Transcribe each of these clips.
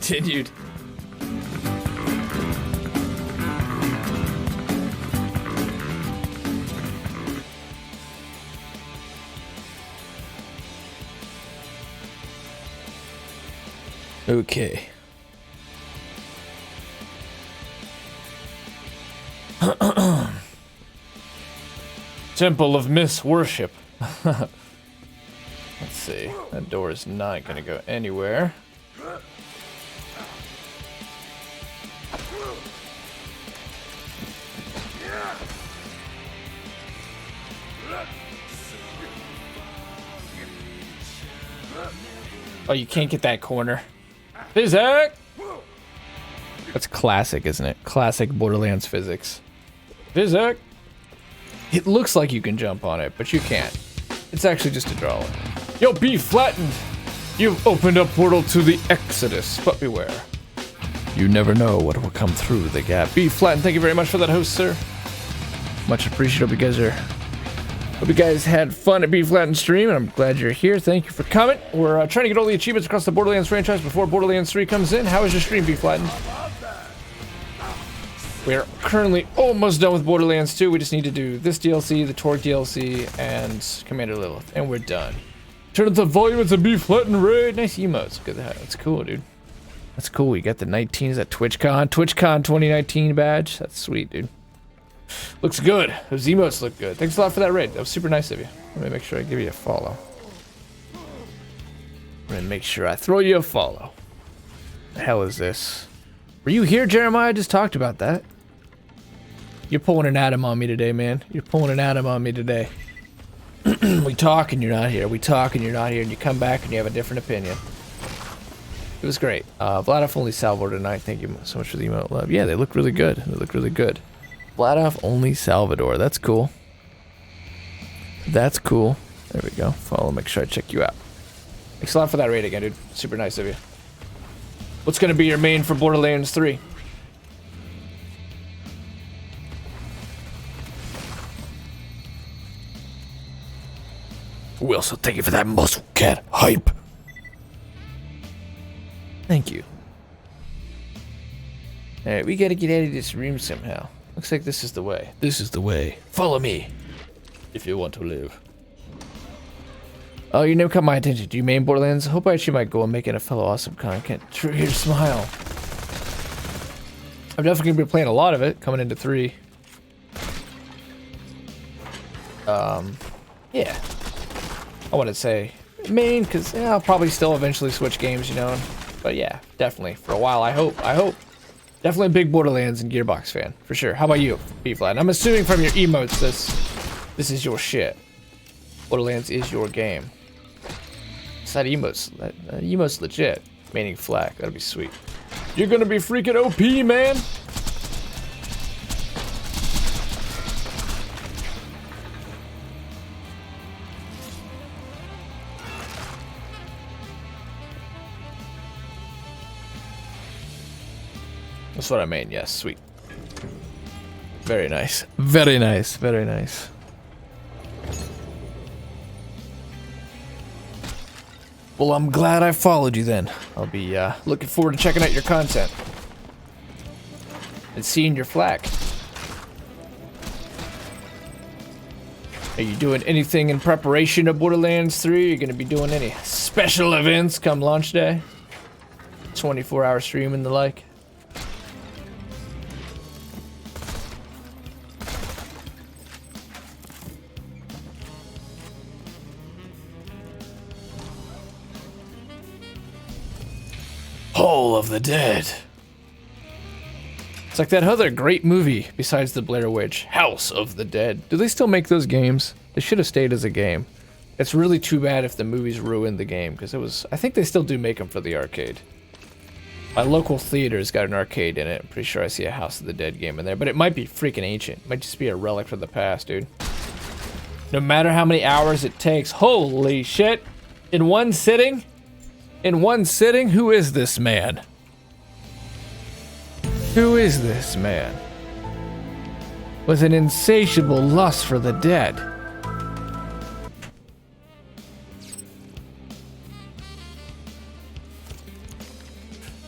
continued. Okay. Temple of Miss Worship. Let's see. That door is not going to go anywhere. Oh, you can't get that corner. Physics! That's classic, isn't it? Classic Borderlands physics. Physics! It looks like you can jump on it, but you can't. It's actually just a drawing. Yo, be flattened! You've opened a portal to the Exodus, but beware. You never know what will come through the gap. Be flattened, thank you very much for that, host, sir. Much appreciated. Hope you guys had fun at Be Flattened stream, and I'm glad you're here. Thank you for coming. We're trying to get all the achievements across the Borderlands franchise before Borderlands 3 comes in. How is your stream, Be Flattened? We're currently almost done with Borderlands 2. We just need to do this DLC, the Torque DLC, and Commander Lilith, and we're done. Turn up the volume, it's a Be Flattened raid. Nice emotes. Look at that. That's cool, dude. That's cool. We got the 19s at TwitchCon 2019 badge. That's sweet, dude. Looks good. Those emotes look good. Thanks a lot for that raid. That was super nice of you. Let me make sure I give you a follow. I'm gonna make sure I throw you a follow. The hell is this? Were you here, Jeremiah? I just talked about that. You're pulling an Adam on me today, man. You're pulling an Adam on me today. We talk and you're not here. We talk and you're not here. And you come back and you have a different opinion. It was great. Vladoff only Salvador tonight. Thank you so much for the emote love. Yeah, they look really good. They look really good. Vladoff only Salvador. That's cool. That's cool. There we go. Follow, make sure I check you out. Thanks a lot for that raid again, dude. Super nice of you. What's gonna be your main for Borderlands 3? Wilson, thank you for that muscle cat hype. Thank you. Alright, we gotta get out of this room somehow. Looks like this is the way. This is the way. Follow me. If you want to live. Oh, your name caught my attention. Do you main Borderlands? I hope I achieve my goal of making a fellow awesome content. True, here to smile. I'm definitely gonna be playing a lot of it coming into 3. Yeah. I wouldn't say main, because I'll probably still eventually switch games, you know. But yeah, definitely. For a while, I hope. Definitely a big Borderlands and Gearbox fan, for sure. How about you, B-Flat? I'm assuming from your emotes this is your shit. Borderlands is your game. It's that emotes. That emote's legit. Meaning flag. That'd be sweet. You're gonna be freaking OP, man! That's what I mean, yes, sweet. Very nice. Very nice, very nice. Well, I'm glad I followed you then. I'll be looking forward to checking out your content. And seeing your flag. Are you doing anything in preparation of Borderlands 3? Are you going to be doing any special events come launch day? 24-hour stream and the like? Hall of the Dead. It's like that other great movie besides the Blair Witch, House of the Dead. Do they still make those games? They should have stayed as a game. It's really too bad if the movies ruined the game, because it was... I think they still do make them for the arcade. My local theater's got an arcade in it. I'm pretty sure I see a House of the Dead game in there, but it might be freaking ancient. It might just be a relic from the past, dude. No matter how many hours it takes. Holy shit! In one sitting? In one sitting? Who is this man? Who is this man? With an insatiable lust for the dead.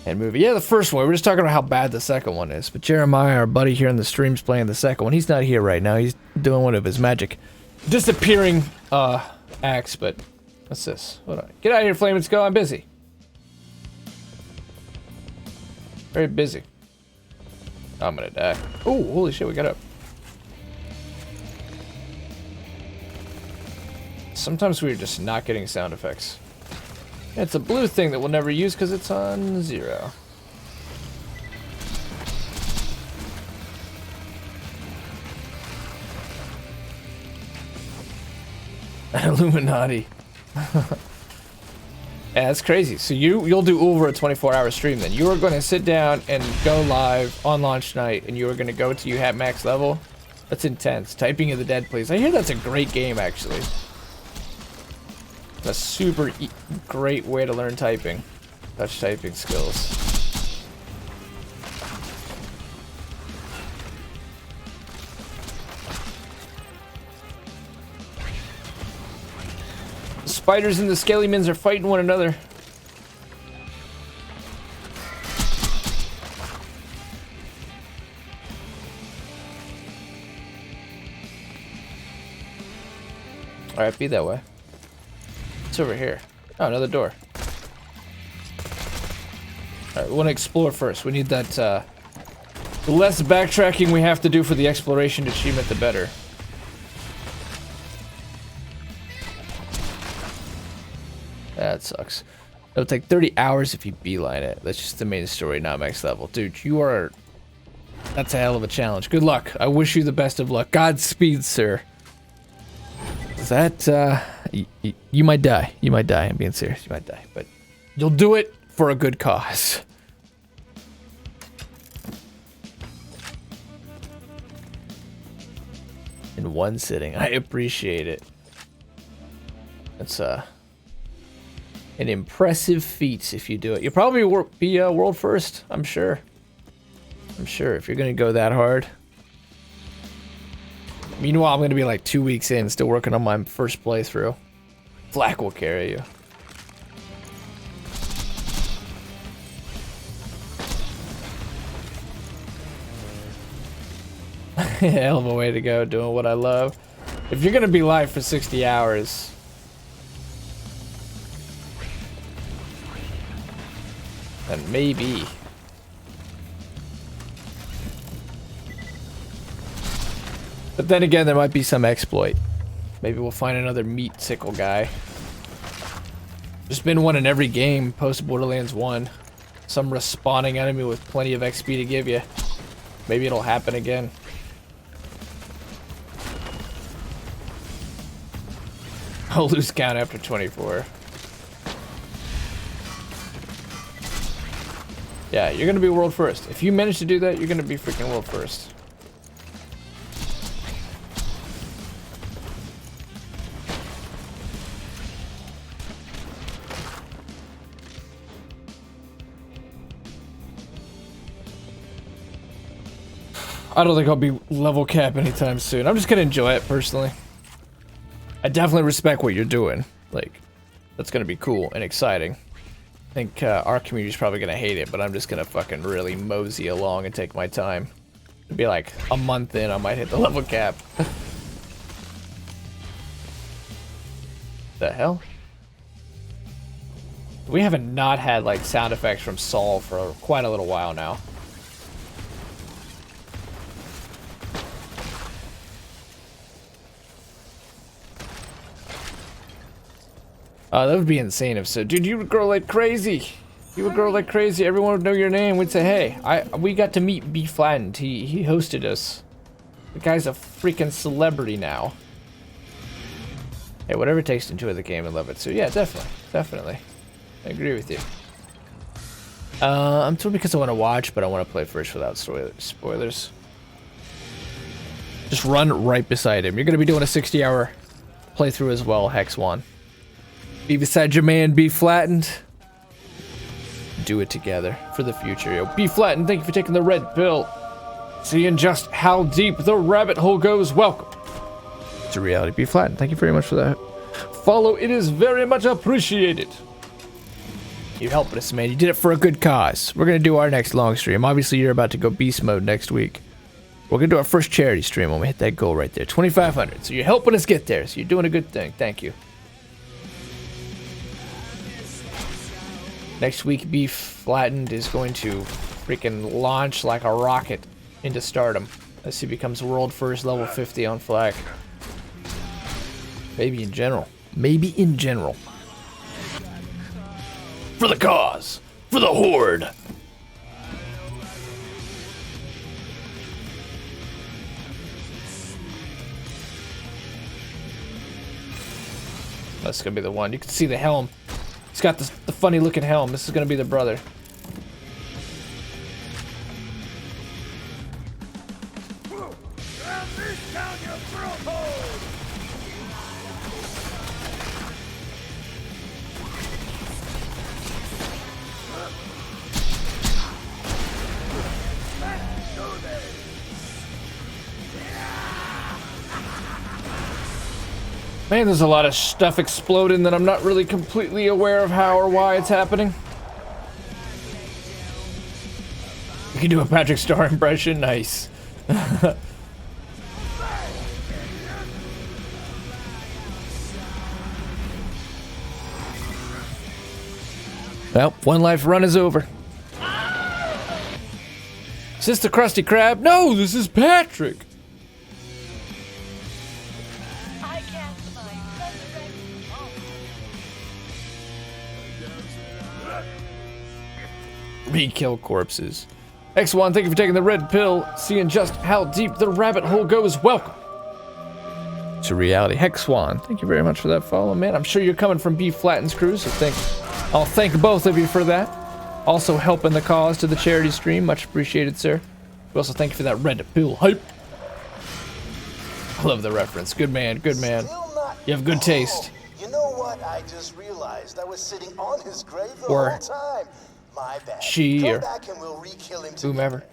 And Batman movie. Yeah, the first one. We're just talking about how bad the second one is. But Jeremiah, our buddy here in the stream's playing the second one. He's not here right now. He's doing one of his magic disappearing acts. But what's this? Hold on. Get out of here, Flame and Skull. I'm busy. Very busy. I'm gonna die. Oh, holy shit, we got up. Sometimes we're just not getting sound effects. It's a blue thing that we'll never use because it's on 0. Illuminati. Yeah, that's crazy. So you'll do over a 24-hour stream then. You are going to sit down and go live on launch night, and you are going to go till you have max level. That's intense. Typing of the Dead, please. I hear that's a great game, actually. A super great way to learn typing. Touch typing skills. The spiders and the skelliemans are fighting one another. Alright, be that way. It's over here. Oh, another door. Alright, we want to explore first. We need that, the less backtracking we have to do for the exploration achievement, the better. That sucks. It'll take 30 hours if you beeline it. That's just the main story, not max level. Dude, you are... That's a hell of a challenge. Good luck. I wish you the best of luck. Godspeed, sir. That, you might die. You might die. I'm being serious. You might die. But you'll do it for a good cause. In one sitting. I appreciate it. It's, an impressive feat if you do it. You'll probably be world first, I'm sure. I'm sure if you're going to go that hard. Meanwhile, I'm going to be like 2 weeks in, still working on my first playthrough. Flak will carry you. Hell of a way to go, doing what I love. If you're going to be live for 60 hours... then maybe... But then again, there might be some exploit. Maybe we'll find another meat sickle guy. There's been one in every game post Borderlands 1. Some respawning enemy with plenty of XP to give you. Maybe it'll happen again. I'll lose count after 24. Yeah, you're gonna be world first. If you manage to do that, you're gonna be freaking world first. I don't think I'll be level cap anytime soon. I'm just gonna enjoy it personally. I definitely respect what you're doing. Like, that's gonna be cool and exciting. I think our community's probably gonna hate it, but I'm just gonna fucking really mosey along and take my time. It'd be like a month in, I might hit the level cap. The hell? We haven't not had like sound effects from Saul for quite a little while now. That would be insane if so. Dude, you would grow like crazy. You would grow like crazy. Everyone would know your name. We'd say, hey, we got to meet B Flattened. He hosted us. The guy's a freaking celebrity now. Hey, whatever it takes to enjoy the game and love it. So yeah, definitely. I agree with you. I'm told because I want to watch, but I want to play first without spoilers. Just run right beside him. You're going to be doing a 60-hour playthrough as well, Hex 1. Be beside your man, Be Flattened. Do it together for the future, yo. Be Flattened, thank you for taking the red pill. Seeing just how deep the rabbit hole goes, welcome to reality. Be Flattened, thank you very much for that follow. It is very much appreciated. You're helping us, man. You did it for a good cause. We're gonna do our next long stream. Obviously, you're about to go beast mode next week. We're gonna do our first charity stream when we hit that goal right there, 2,500. So you're helping us get there. So you're doing a good thing. Thank you. Next week, Beef Flattened is going to freaking launch like a rocket into stardom as he becomes world first level 50 on Flag. Maybe in general. Maybe in general. For the cause. For the horde. That's gonna be the one. You can see the helm. He's got the funny looking helm. This is gonna be the brother. Man, there's a lot of stuff exploding that I'm not really completely aware of how or why it's happening. You can do a Patrick Star impression? Nice. Well, one life run is over. Is this the Krusty Krab? No, this is Patrick. Re-kill corpses. X1, thank you for taking the red pill. Seeing just how deep the rabbit hole goes. Welcome to reality. Hexwan, thank you very much for that follow, man. I'm sure you're coming from B Flatten's crew, so I'll thank both of you for that. Also helping the cause to the charity stream. Much appreciated, sir. We also thank you for that red pill hype. I love the reference. Good man, good man. You have good taste. You know what? I just realized I was sitting on his grave the whole time. My bad. She or we'll whomever.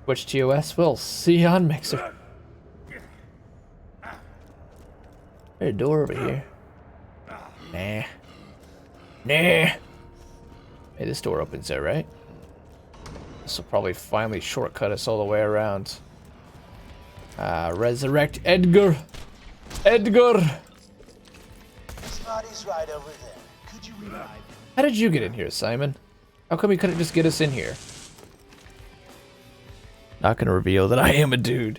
Which TOS? We'll see you on Mixer. There's a door over here. Nah. Hey, this door opens there, right? This will probably finally shortcut us all the way around. Resurrect Edgar. Edgar! His body's right over there. Could you revive him? How did you get in here, Simon? How come you couldn't just get us in here? Not gonna reveal that I am a dude.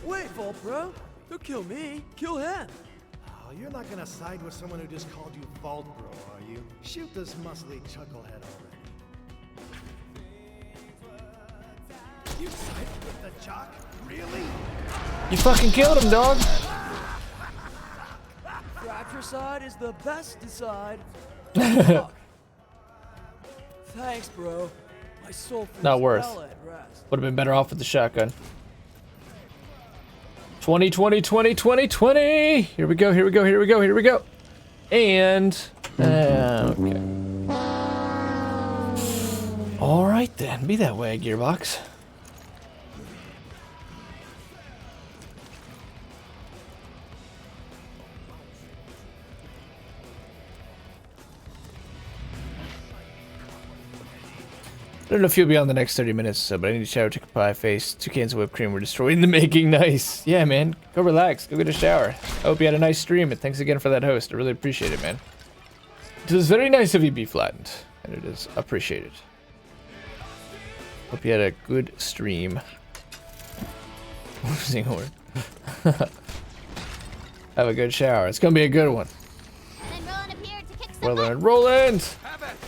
Wait, Vault Bro. Don't kill me. Kill him. Oh, you're not gonna side with someone who just called you Vault Bro, are you? Shoot this muscly chucklehead already. You sided with the jock? Really? You fucking killed him, dog. Fratricide is the best decide. Thanks, bro. My soul feels Not worth. well at rest. Would have been better off with the shotgun. 2020, 20, 20, 20. Here we go, here we go, here we go, here we go. And, okay. All right then, be that way, Gearbox. I don't know if you'll be on the next 30 minutes or so, but I need to shower, take a pie face, 2 cans of whipped cream were destroyed in the making. Nice. Yeah, man. Go relax. Go get a shower. I hope you had a nice stream, and thanks again for that host. I really appreciate it, man. It was very nice of you, B Flattened, and it is appreciated. Hope you had a good stream. Losing horde. Have a good shower. It's gonna be a good one. Well then, Roland!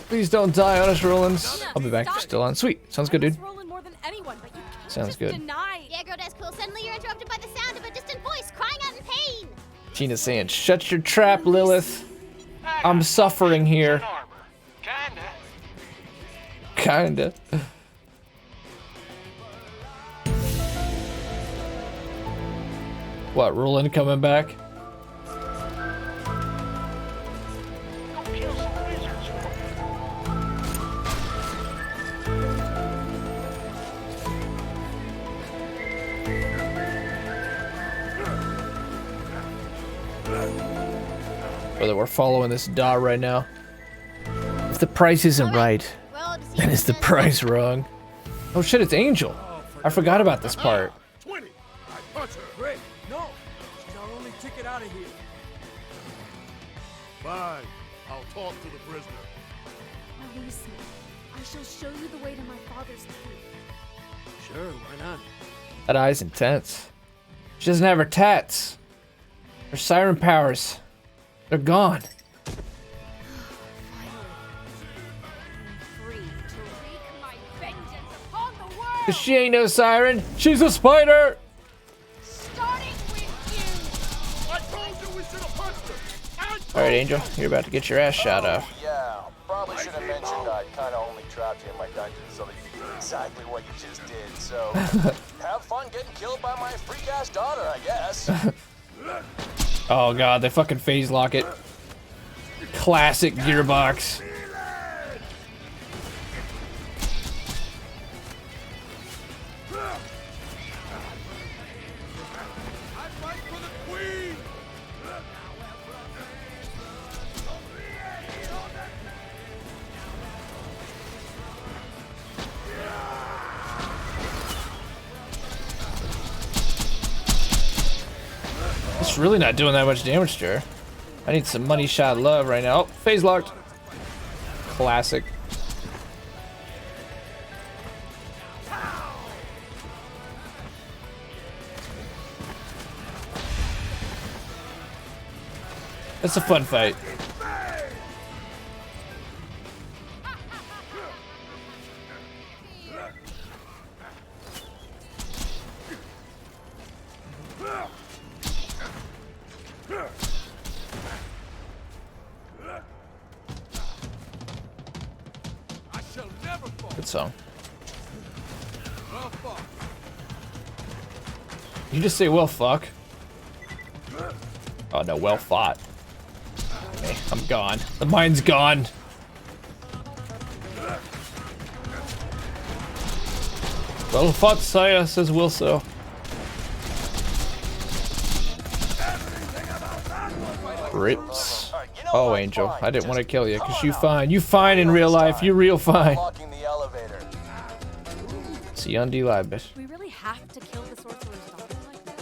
Please don't die on us, Roland. I'll be back if you're still on. Sweet. Sounds good, dude. Sounds good. Yeah, girl, that's cool. Suddenly you're interrupted by the sound of a distant voice crying out in pain. Tina's saying, shut your trap, Lilith. I'm suffering here. Kinda. What, Roland coming back? Whether we're following this dot right now. If the price isn't right, Roll to see then if is the it's price wrong? Oh shit, it's Angel. I forgot about this part. 20. I punch her. Great. No. She's our only ticket out of here. Fine. I'll talk to the prisoner. Release me. I shall show you the way to my father's cave. Sure, why not? That eye's intense. She doesn't have her tats. Her siren powers. They're gone. Free to wreak my vengeance upon the world. 'Cause she ain't no siren. She's a spider. Starting with I told you we should have punched her. All right, Angel, you're about to get your ass shot off. Yeah, probably should have mentioned I kind of only trapped you in my dungeon so that you could do exactly what you just did. So, have fun getting killed by my freak-ass daughter, I guess. Oh god, they fucking phase lock it. Classic gearbox. I fight for the queen. It's really not doing that much damage to her. I need some money shot love right now. Oh, phase locked. Classic. It's a fun fight. I shall never fall. Good song. Well fought. You just say well fuck. Oh no, well fought. Okay, I'm gone. The mine's gone. Well fought, sire, says Wilso. Rips. Oh, Angel, I didn't want to kill you because you fine. You fine in real life. You real fine. Locking the elevator. See you on D-Live, bitch. we really have to kill the sorcerer's daughter like that?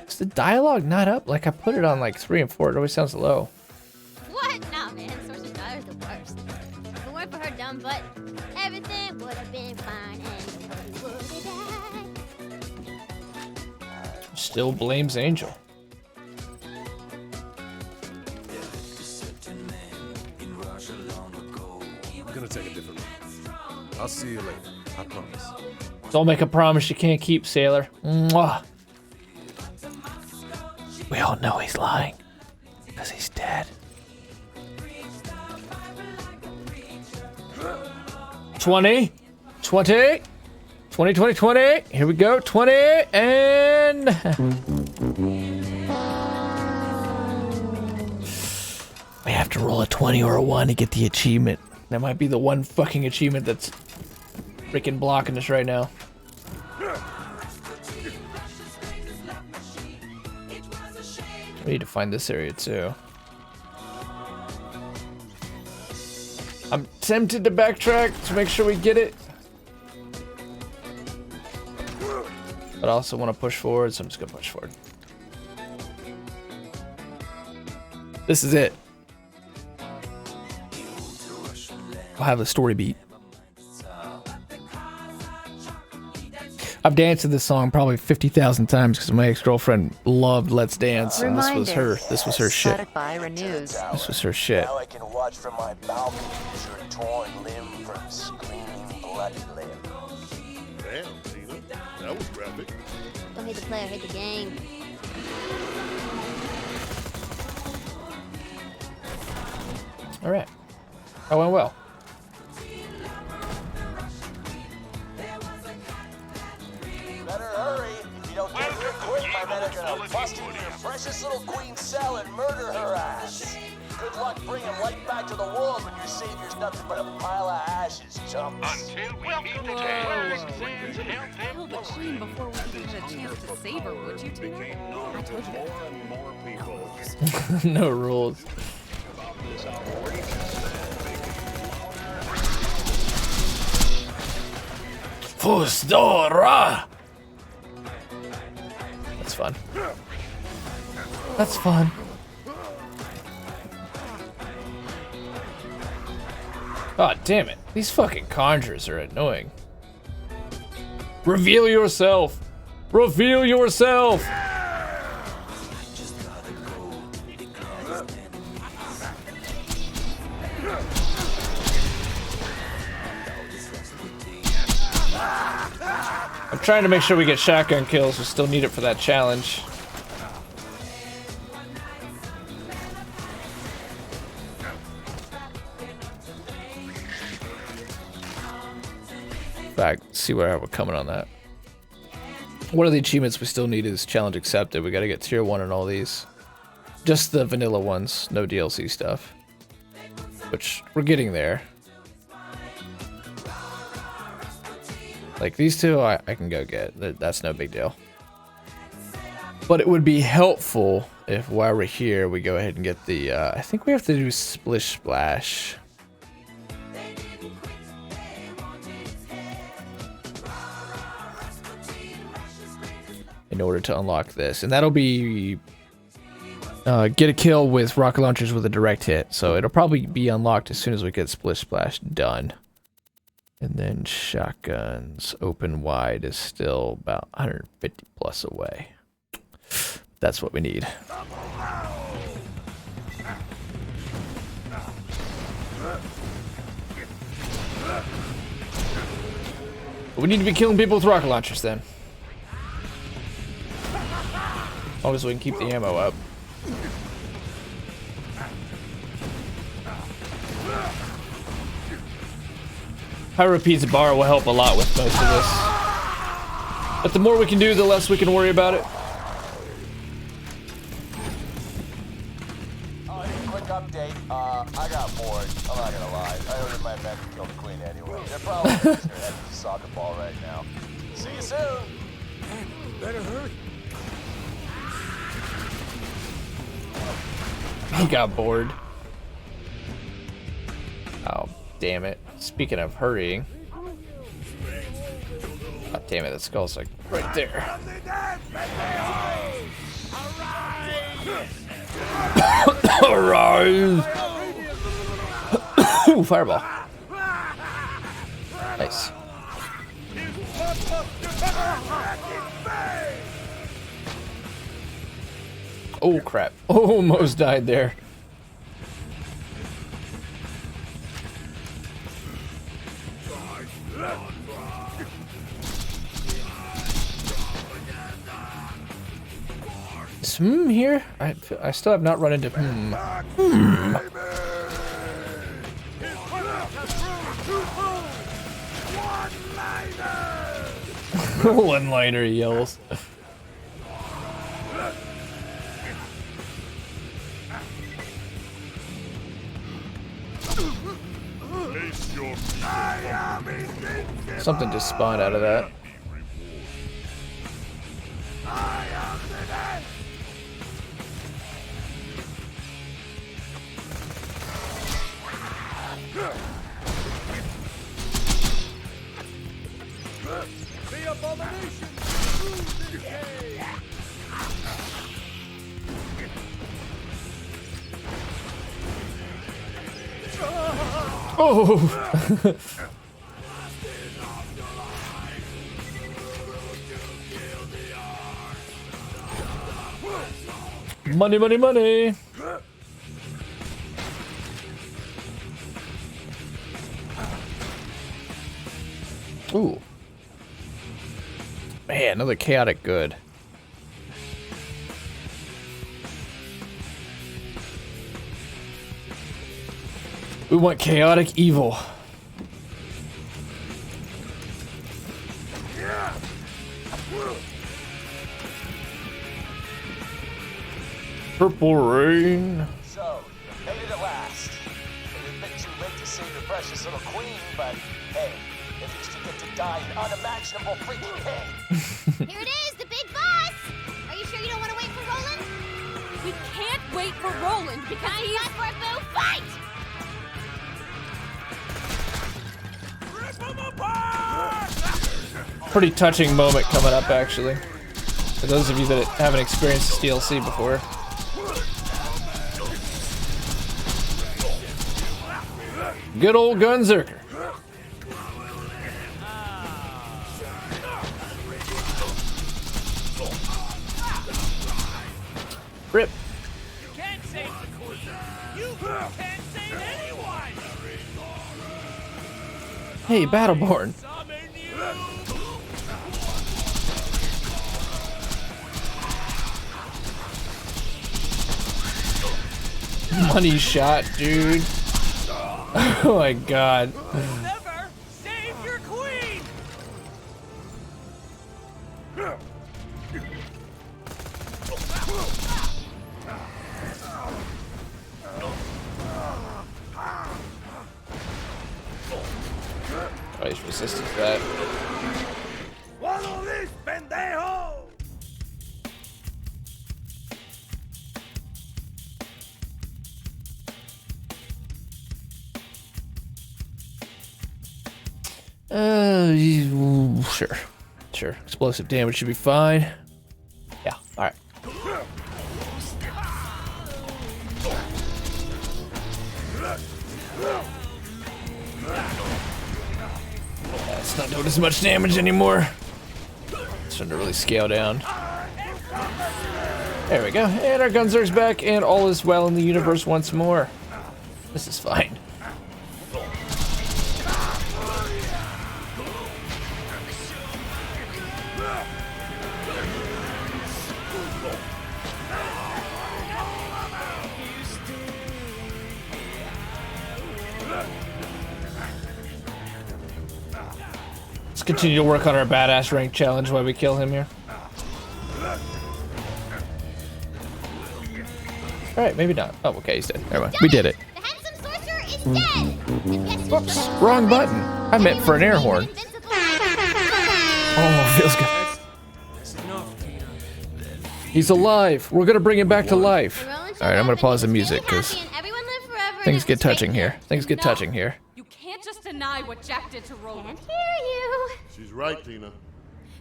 Is the dialogue not up? Like I put it on like 3 and 4. It always sounds low. What? Nah, man. Sorcerer's daughter's the worst. If it weren't for her dumb butt, everything would have been fine and nobody would have died. Still blames Angel. I'm gonna take a different route. I'll see you later. I promise. Don't make a promise you can't keep, sailor. Mwah. We all know he's lying because he's dead. 20, 20, 20, 20, 20. Here we go. 20 and we have to roll a 20 or a 1 to get the achievement. That might be the one fucking achievement that's freaking blocking us right now. We need to find this area too. I'm tempted to backtrack to make sure we get it. But I also want to push forward, so I'm just gonna push forward. This is it. I'll have the story beat. I've danced to this song probably 50,000 times because my ex-girlfriend loved Let's Dance, and this was her shit. Spotify renews. This was her shit. Now I can watch from my balcony as your torn limb from screaming bloody limb. Damn, Tina. That was graphic. Don't hate the player, hate the game. All right, that went well. Better hurry. If you don't get here quick, my men are gonna bust into your precious little queen cell and murder her ass. Good luck bringing light back to the world when your savior's nothing but a pile of ashes, chumps. Until we meet again. Kill the queen before we even had a chance to save her, would you, Tina? I told you that. No rules. Fusdora! That's fun. That's fun. God damn it. These fucking conjurers are annoying. Reveal yourself! Reveal yourself! I'm trying to make sure we get shotgun kills. We still need it for that challenge. In fact, see where we're coming on that. One of the achievements we still need is challenge accepted. We gotta get tier 1 on all these. Just the vanilla ones, no DLC stuff. Which, we're getting there. Like these two, I can go get. That's no big deal. But it would be helpful if while we're here, we go ahead and get the, I think we have to do Splish Splash. In order to unlock this. And that'll be, get a kill with rocket launchers with a direct hit. So it'll probably be unlocked as soon as we get Splish Splash done. And then shotguns open wide is still about 150 plus away. That's what we need. We need to be killing people with rocket launchers then. As long as we can keep the ammo up. Pyro Pizza Bar will help a lot with most of this. But the more we can do, the less we can worry about it. Quick update. I got bored. I'm not gonna lie. I ordered my men to kill the queen anyway. They're probably just their head to the soccer ball right now. See you soon. Better hurry. He got bored. Oh, damn it. Speaking of hurrying. God damn it, that skull's like right there. Arise! Ooh, fireball. Nice. Oh crap. Almost died there. Is here? I still have not run into One-liner yells. Something just spawned out of that. The abomination! Oh! Money, money, money! Ooh. Man, another chaotic good. We want chaotic evil. Purple rain. So, made it precious little queen, but hey, at least you get to die in unimaginable freaking pain. Here it is, the big boss! Are you sure you don't want to wait for Roland? We can't wait for Roland because Time up for a boo fight! Pretty touching moment coming up, actually. For those of you that haven't experienced this DLC before. Good old Gunzerker. Rip. You can't save the queen. You can't save anyone. Hey, Battleborn. Summon you. Money shot, dude. Oh my god. Never save your queen. Oh, he's resistant to that. Swallow this, pendejo. Sure. Sure. Explosive damage should be fine. Yeah, alright. It's not doing as much damage anymore. It's starting to really scale down. There we go. And our Gunzerg's back, and all is well in the universe once more. This is fine. Let's continue to work on our badass rank challenge while we kill him here. Alright, maybe not. Oh, okay, he's dead. Never mind. We did it. The handsome sorcerer is dead! And guess who's Whoops, gonna wrong celebrate? button. I meant for an air horn. Invincible- Oh, feels good. That's enough, Tina. He's alive. We're gonna bring him back to life. Roland Alright, showed I'm up gonna and pause he the was music really because happy and everyone lived forever, and things it get was great. touching here. Things get No. touching here. You can't just deny what Jack did to Roland. Can't hear you. She's right, Tina.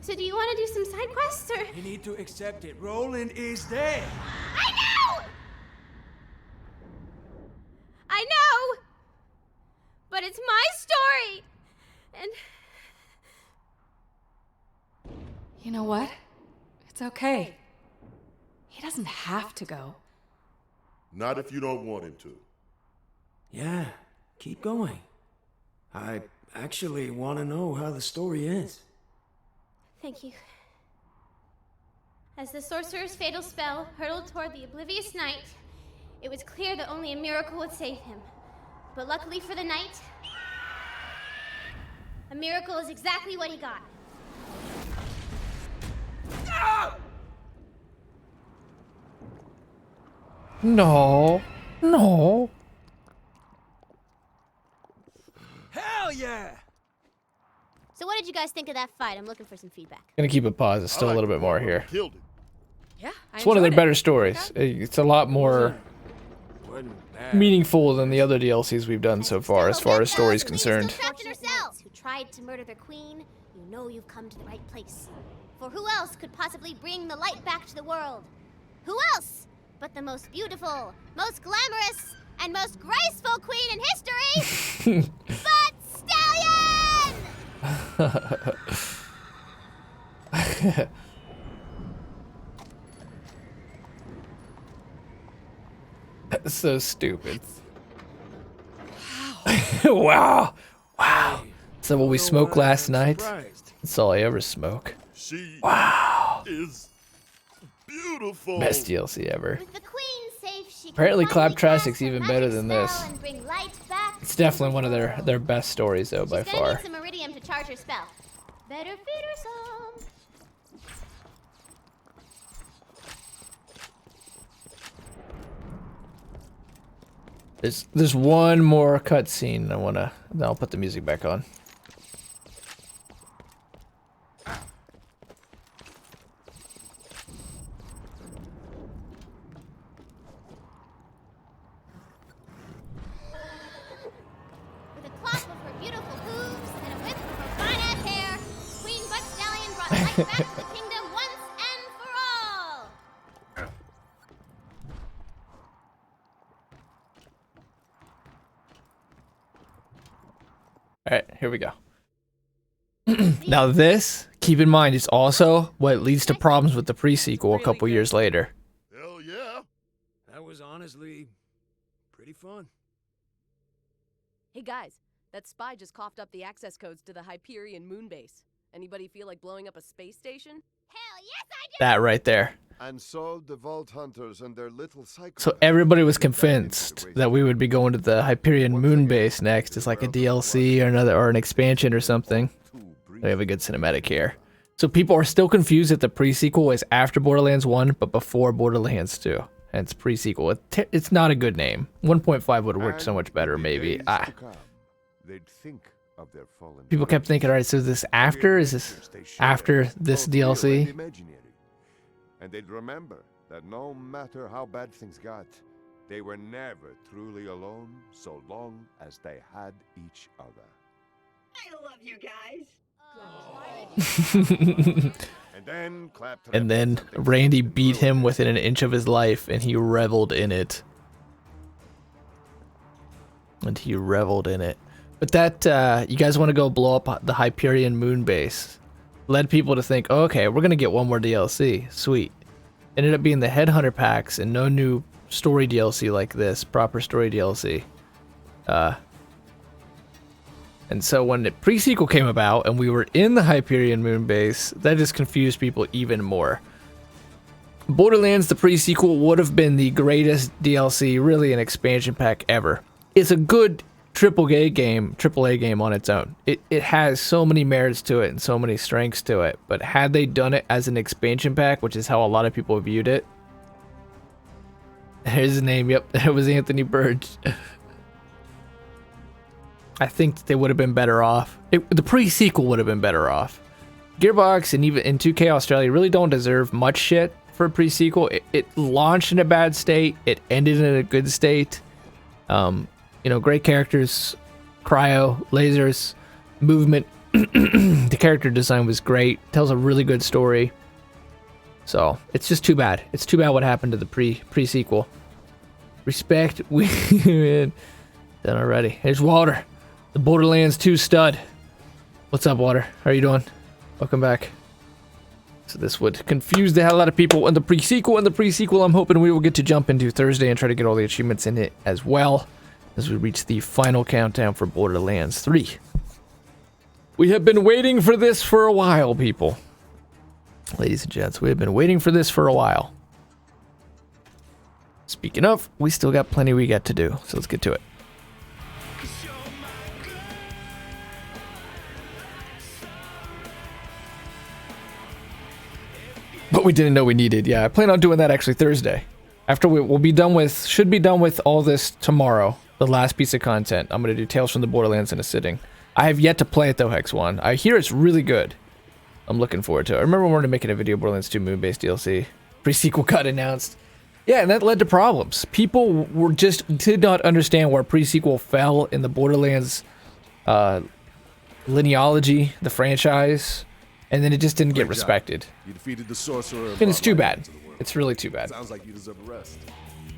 So do you want to do some side quests, or? You need to accept it. Roland is dead. I know! I know! But it's my story! And You know what? It's okay. He doesn't have to go. Not if you don't want him to. Yeah, keep going. I actually want to know how the story ends. thank you. As the sorcerer's fatal spell hurtled toward the oblivious night, it was clear that only a miracle would save him. But luckily for the knight, a miracle is exactly what he got. No. No. Hell yeah! So what did you guys think of that fight? I'm looking for some feedback. Gonna keep it paused. There's still a little bit more here. Killed it. Yeah, It's one of their better stories. It's a lot more Wasn't bad. meaningful than the other DLCs we've done so far, as far as stories concerned. Trapped in ourselves, who tried to murder their queen, you know you've come to the right place. For who else could possibly bring the light back to the world? Who else but the most beautiful, most glamorous, and most graceful queen in history? But Stallion! That's so stupid. Wow. Wow. So what we smoked last night? Surprised. That's all I ever smoke. She Wow. is beautiful. Best DLC ever. With the queen safe, she can Apparently finally Claptrastic's cast her even magic better than this. spell and bring light back. It's definitely one of their best stories though, by She's gonna far. need some iridium to charge her spell. Better feed her some. There's one more cutscene I wanna. Then I'll put the music back on. With a clap of her beautiful hooves and a whip of her fine-ass hair, Queen Butt Stallion brought life back to the kingdom once and for all! Alright, here we go. Now this, keep in mind, is also what leads to problems with the pre-sequel a couple years later. Hell yeah. That was honestly pretty fun. Hey guys, that spy just coughed up the access codes to the Hyperion moon base. Anybody feel like blowing up a space station? Hell yes, I do! That right there. And so the Vault Hunters and their little cycle. So everybody was convinced that we would be going to the Hyperion moon base next. It's like a DLC or an expansion or something. They have a good cinematic here. So people are still confused that the pre-sequel is after Borderlands 1, but before Borderlands 2. Hence pre-sequel. It's not a good name. 1.5 would have worked so much better, maybe. They'd think of their fallen People kept thinking, all right, so is this after? Is this after this DLC? And they'd remember that no matter how bad things got, they were never truly alone so long as they had each other. I love you guys. And then Randy beat him within an inch of his life, and he reveled in it. But that, you guys want to go blow up the Hyperion moon base. Led people to think, oh, okay, we're going to get one more DLC. Sweet. Ended up being the Headhunter packs and no new story DLC like this. Proper story DLC. And so when the pre-sequel came about and we were in the Hyperion moon base, that just confused people even more. Borderlands, the pre-sequel, would have been the greatest DLC, really an expansion pack ever. It's a good AAA game on its own. It has so many merits to it and so many strengths to it, but had they done it as an expansion pack, which is how a lot of people viewed it. Here's his name, yep, it was Anthony Burge. I think they would have been better off. The pre-sequel would have been better off. Gearbox and even in 2K Australia really don't deserve much shit for a pre-sequel. It launched in a bad state. It ended in a good state. You know, great characters, cryo, lasers, movement. The character design was great. Tells a really good story. So it's just too bad. It's too bad what happened to the pre-sequel. Respect, we done already. Here's Walter, the Borderlands 2 stud. What's up, Walter? How are you doing? Welcome back. So this would confuse the hell out of people in the pre-sequel. I'm hoping we will get to jump into Thursday and try to get all the achievements in it as well, as we reach the final countdown for Borderlands 3. We have been waiting for this for a while, people. Ladies and gents, we have been waiting for this for a while. Speaking of, we still got plenty we got to do, so let's get to it. But we didn't know we needed. Yeah, I plan on doing that actually Thursday. After we'll be done with, should be done with all this tomorrow. The last piece of content. I'm going to do Tales from the Borderlands in a sitting. I have yet to play it though, Hex One. I hear it's really good. I'm looking forward to it. I remember when we were making a video Borderlands 2 Moon-based DLC. Pre-sequel got announced. Yeah, and that led to problems. People did not understand where pre-sequel fell in the Borderlands lineology, the franchise, and then it just didn't get respected. You defeated the sorcerer. And it's too bad. It's really too bad. Sounds like you deserve a rest.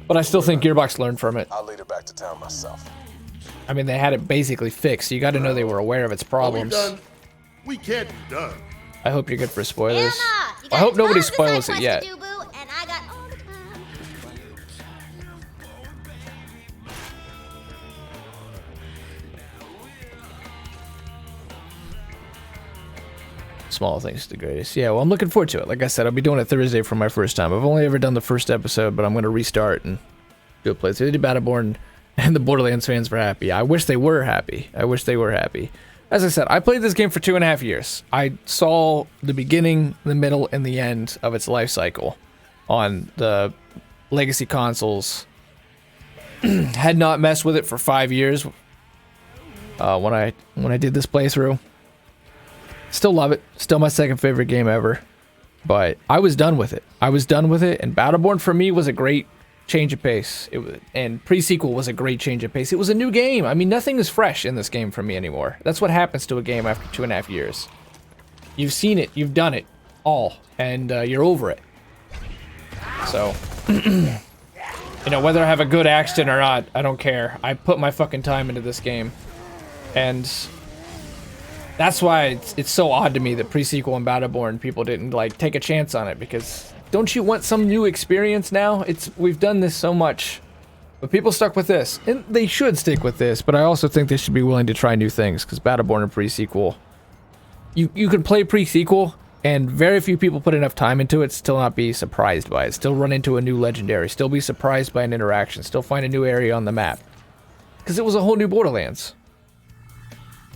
But I still think Gearbox learned from it. I'll lead her back to town myself. I mean, they had it basically fixed, so you got to know they were aware of its problems. We can't be done. I hope you're good for spoilers. Anna, you I got hope nobody tons of spoils side it yet. quests to do, boo, and I got all the time. Small things the greatest. Yeah, well, I'm looking forward to it. Like I said, I'll be doing it Thursday for my first time. I've only ever done the first episode, but I'm going to restart and do a playthrough. They did Battleborn, and the Borderlands fans were happy. I wish they were happy. As I said, I played this game for 2.5 years. I saw the beginning, the middle, and the end of its life cycle on the legacy consoles. Had not messed with it for 5 years. When I did this playthrough. Still love it. Still my second favorite game ever. But I was done with it. And Battleborn for me was a great change of pace. And pre-sequel was a great change of pace. It was a new game. I mean, nothing is fresh in this game for me anymore. That's what happens to a game after 2.5 years. You've seen it. You've done it all. And you're over it. So, you know, whether I have a good accident or not, I don't care. I put my fucking time into this game. And that's why it's so odd to me that pre-sequel and Battleborn people didn't like take a chance on it, because don't you want some new experience now? We've done this so much, but people stuck with this, and they should stick with this. But I also think they should be willing to try new things, because Battleborn and pre-sequel, you can play pre-sequel, and very few people put enough time into it, still not be surprised by it, still run into a new legendary, still be surprised by an interaction, still find a new area on the map, because it was a whole new Borderlands.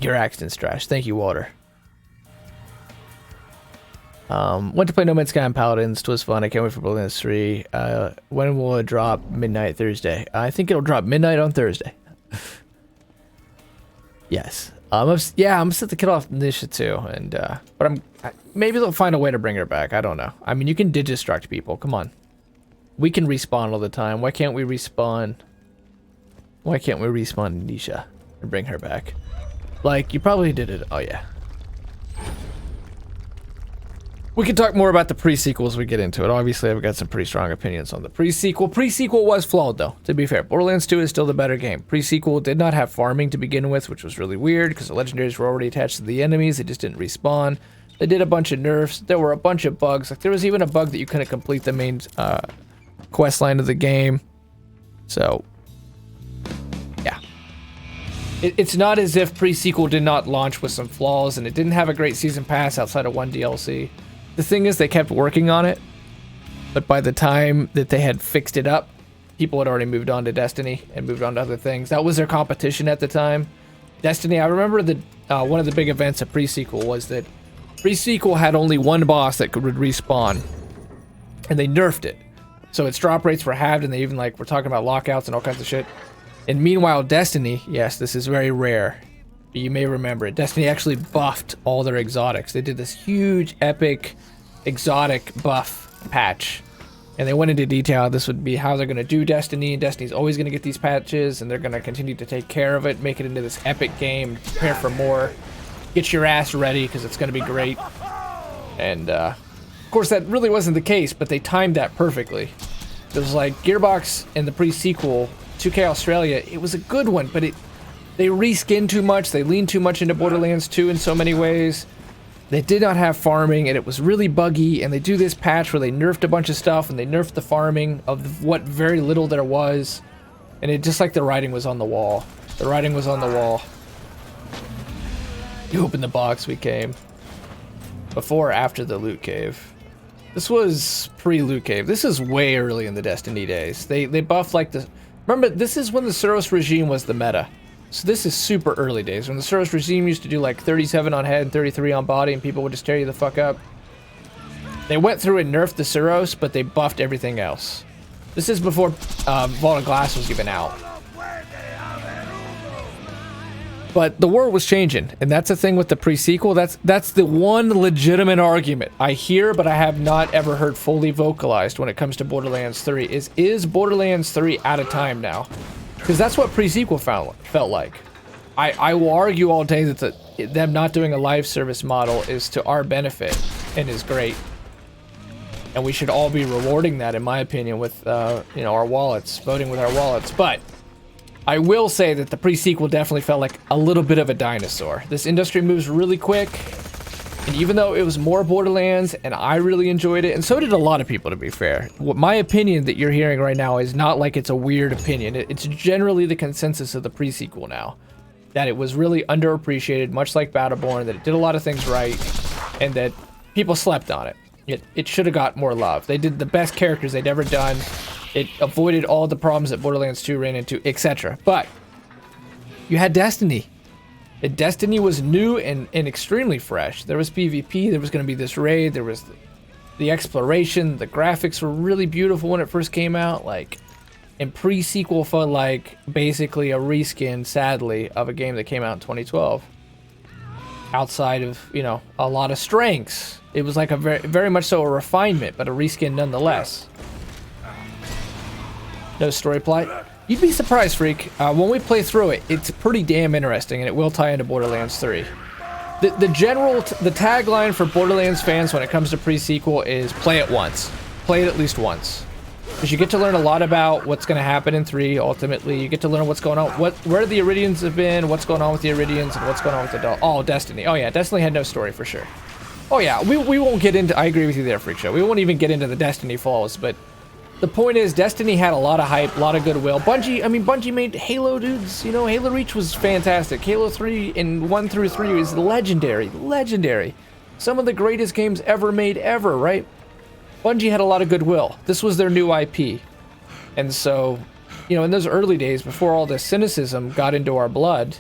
Your accident's trash. Thank you, Walter. Went to play No Man's Sky and Paladins. It was fun. I can't wait for Borderlands 3. When will it drop? Midnight Thursday. I think it'll drop midnight on Thursday. Yes. I'm set to kill off Nisha too, and but maybe they'll find a way to bring her back. I don't know. I mean, you can digistruct people. Come on. We can respawn all the time. Why can't we respawn? Why can't we respawn Nisha and bring her back? Like, you probably did it. Oh, yeah. We can talk more about the pre-sequel as we get into it. Obviously, I've got some pretty strong opinions on the pre-sequel. Pre-sequel was flawed, though, to be fair. Borderlands 2 is still the better game. Pre-sequel did not have farming to begin with, which was really weird, because the legendaries were already attached to the enemies. They just didn't respawn. They did a bunch of nerfs. There were a bunch of bugs. Like, there was even a bug that you couldn't complete the main quest line of the game. So, yeah. It's not as if pre-sequel did not launch with some flaws, and it didn't have a great season pass outside of one DLC. The thing is, they kept working on it, but by the time that they had fixed it up, people had already moved on to Destiny and moved on to other things. That was their competition at the time. Destiny, I remember that one of the big events of pre-sequel was that pre-sequel had only one boss that could respawn, and they nerfed it. So its drop rates were halved, and they even were talking about lockouts and all kinds of shit. And meanwhile, Destiny, yes, this is very rare, but you may remember it. Destiny actually buffed all their exotics. They did this huge, epic, exotic buff patch. And they went into detail. This would be how they're going to do Destiny. And Destiny's always going to get these patches, and they're going to continue to take care of it, make it into this epic game, prepare for more. Get your ass ready, because it's going to be great. And, of course, that really wasn't the case, but they timed that perfectly. It was like Gearbox in the pre-sequel 2K Australia, it was a good one, but they reskinned too much. They leaned too much into Borderlands 2 in so many ways. They did not have farming, and it was really buggy, and they do this patch where they nerfed a bunch of stuff, and they nerfed the farming of what very little there was, and it just like the writing was on the wall. The writing was on the wall. You open the box, we came. Before or after the loot cave? This was pre-loot cave. This is way early in the Destiny days. They buffed the... Remember, this is when the Suros regime was the meta. So this is super early days. When the Suros regime used to do 37 on head and 33 on body, and people would just tear you the fuck up. They went through and nerfed the Suros, but they buffed everything else. This is before Vault of Glass was even out. But the world was changing, and that's the thing with the pre-sequel. That's the one legitimate argument I hear, but I have not ever heard fully vocalized when it comes to Borderlands 3. Is Borderlands 3 out of time now? Because that's what pre-sequel felt like. I will argue all day that them not doing a live service model is to our benefit and is great, and we should all be rewarding that, in my opinion, with our wallets, voting with our wallets. But I will say that the pre-sequel definitely felt like a little bit of a dinosaur. This industry moves really quick, and even though it was more Borderlands, and I really enjoyed it, and so did a lot of people, to be fair. My opinion that you're hearing right now is not like it's a weird opinion. It's generally the consensus of the pre-sequel now. That it was really underappreciated, much like Battleborn, that it did a lot of things right, and that people slept on it. It should have got more love. They did the best characters they'd ever done. It avoided all the problems that Borderlands 2 ran into, etc. But you had Destiny. And Destiny was new and extremely fresh. There was PvP, there was going to be this raid, there was the exploration, the graphics were really beautiful when it first came out. and pre-sequel felt like basically a reskin, sadly, of a game that came out in 2012. Outside of, you know, a lot of strengths. It was like a very much so a refinement, but a reskin nonetheless. No story plot. You'd be surprised, Freak. When we play through it, it's pretty damn interesting, and it will tie into Borderlands 3. The tagline for Borderlands fans when it comes to pre-sequel is play it once. Play it at least once. Because you get to learn a lot about what's going to happen in 3, ultimately. You get to learn what's going on, where the Iridians have been, what's going on with the Iridians, and what's going on with the Destiny. Oh yeah, Destiny had no story for sure. Oh yeah, we won't get into, I agree with you there, Freak Show. We won't even get into the Destiny flaws, but the point is, Destiny had a lot of hype, a lot of goodwill. Bungie made Halo, dudes. You know, Halo Reach was fantastic. Halo 3 and 1 through 3 is legendary. Legendary. Some of the greatest games ever made ever, right? Bungie had a lot of goodwill. This was their new IP. And so, you know, in those early days, before all this cynicism got into our blood,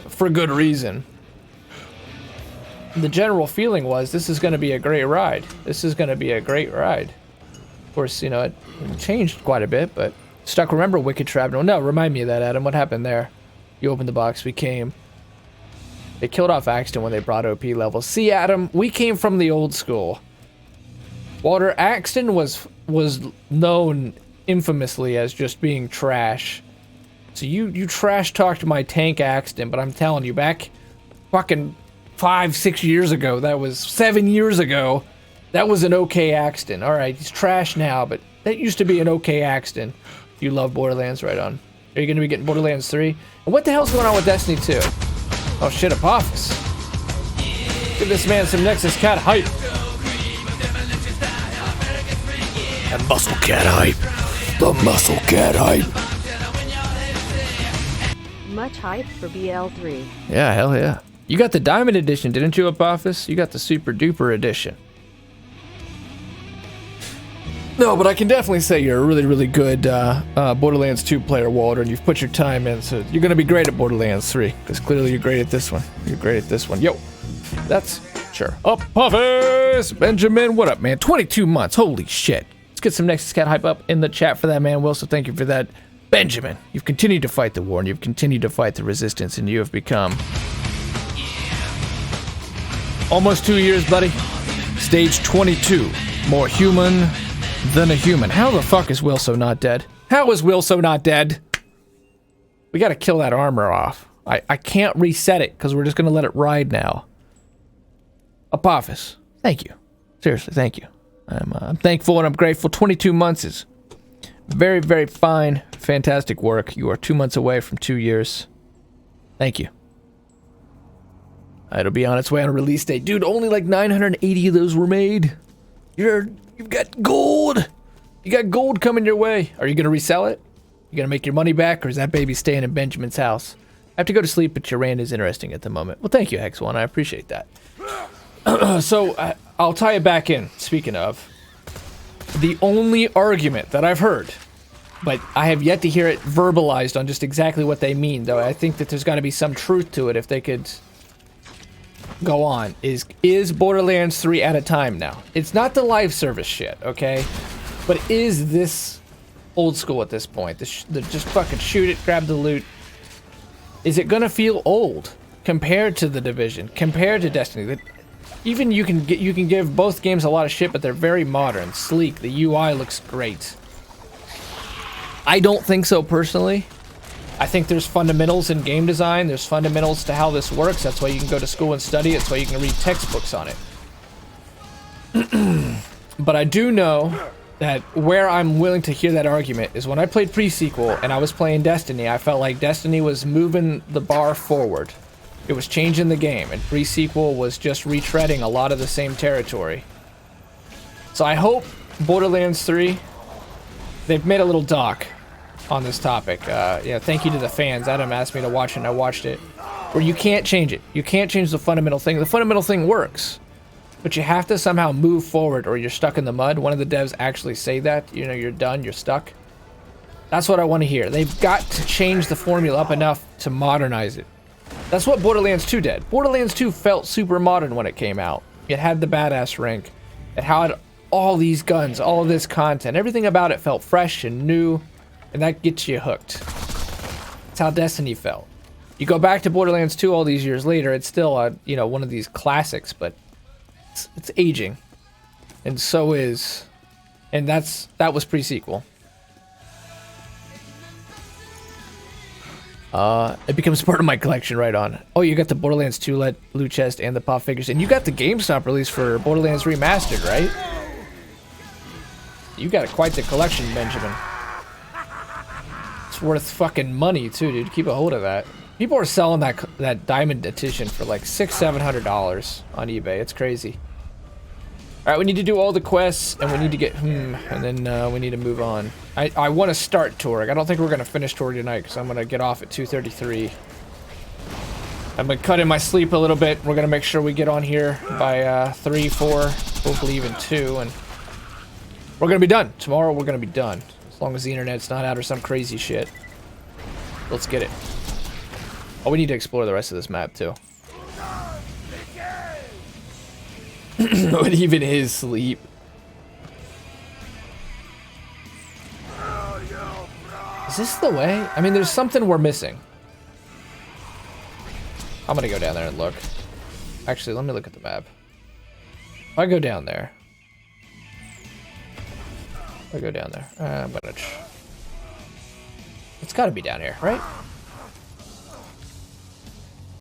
for good reason, the general feeling was, this is going to be a great ride. This is going to be a great ride. Of course, you know, it changed quite a bit, but Stuck, remember Wicked Shrapnel? No, remind me of that, Adam. What happened there? You opened the box, we came. They killed off Axton when they brought OP levels. See, Adam, we came from the old school. Walter, Axton was known infamously as just being trash. So you trash talked my tank Axton, but I'm telling you, back fucking 5-6 years ago, that was 7 years ago, that was an okay Axton. Alright, he's trash now, but that used to be an okay Axton. You love Borderlands, right on. Are you going to be getting Borderlands 3? And what the hell's going on with Destiny 2? Oh shit, Apophis. Give this man some Nexus Cat hype. That muscle cat hype. The muscle cat hype. Much hype for BL3. Yeah, hell yeah. You got the Diamond Edition, didn't you, Apophis? You got the Super Duper Edition. No, but I can definitely say you're a really, really good Borderlands 2 player, Walter, and you've put your time in, so you're going to be great at Borderlands 3, because clearly you're great at this one. You're great at this one. Yo, that's sure. Apophis! Benjamin, what up, man? 22 months, holy shit. Let's get some Nexus Cat hype up in the chat for that, man. Will, so thank you for that. Benjamin, you've continued to fight the war, and you've continued to fight the resistance, and you have become... almost 2 years, buddy. Stage 22. More human than a human. How the fuck is Wilso not dead? How is Wilso not dead? We gotta kill that armor off. I can't reset it, because we're just gonna let it ride now. Apophis, thank you. Seriously, thank you. I'm thankful and I'm grateful. 22 months is very, very fine, fantastic work. You are 2 months away from 2 years. Thank you. It'll be on its way on a release date. Dude, only like 980 of those were made. You've got gold. You got gold coming your way. Are you going to resell it? You going to make your money back, or is that baby staying in Benjamin's house? I have to go to sleep, but your rant is interesting at the moment. Well, thank you, Hex1. I appreciate that. So, I'll tie it back in. Speaking of, the only argument that I've heard, but I have yet to hear it verbalized on just exactly what they mean, though I think that there's got to be some truth to it if they could go on, is Borderlands 3 at a time now? It's not the live service shit, okay? But is this old school at this point? The just fucking shoot it, grab the loot. Is it gonna feel old compared to The Division, compared to Destiny? Even you can give both games a lot of shit, but they're very modern, sleek. The UI looks great. I don't think so personally. I think there's fundamentals in game design. There's fundamentals to how this works. That's why you can go to school and study. It's why you can read textbooks on it. But I do know that where I'm willing to hear that argument is when I played pre-sequel and I was playing Destiny, I felt like Destiny was moving the bar forward. It was changing the game, and pre-sequel was just retreading a lot of the same territory. So I hope Borderlands 3, they've made a little doc on this topic. Yeah, thank you to the fans. Adam asked me to watch it, and I watched it. Where you can't change it. You can't change the fundamental thing. The fundamental thing works, but you have to somehow move forward or you're stuck in the mud. One of the devs actually say that. You know, you're done, you're stuck. That's what I want to hear. They've got to change the formula up enough to modernize it. That's what Borderlands 2 did. Borderlands 2 felt super modern when it came out. It had the badass rank. It had all these guns, all this content. Everything about it felt fresh and new. And that gets you hooked. That's how Destiny felt. You go back to Borderlands 2 all these years later, it's still a, you know, one of these classics, but it's aging. And so is, and that was pre-sequel. It becomes part of my collection right on. Oh, you got the Borderlands 2 loot chest and the pop figures, and you got the GameStop release for Borderlands Remastered, right? You got quite the collection, Benjamin. It's worth fucking money too, dude. Keep a hold of that. People are selling that diamond edition for like $600-700 on eBay. It's crazy. All right, we need to do all the quests, and we need to get and then we need to move on. I want to start Torg. I don't think we're gonna finish Torg tonight because I'm gonna get off at 2:33. I'm gonna cut in my sleep a little bit. We're gonna make sure we get on here by 3, 4, hopefully even 2, and we're gonna be done. Tomorrow we're gonna be done, as long as the internet's not out or some crazy shit. Let's get it. Oh, we need to explore the rest of this map too. But even his sleep. Is this the way? I mean, there's something we're missing. I'm gonna go down there and look. Actually, let me look at the map. If I go down there. If I go down there. I'm gonna... It's gotta be down here, right?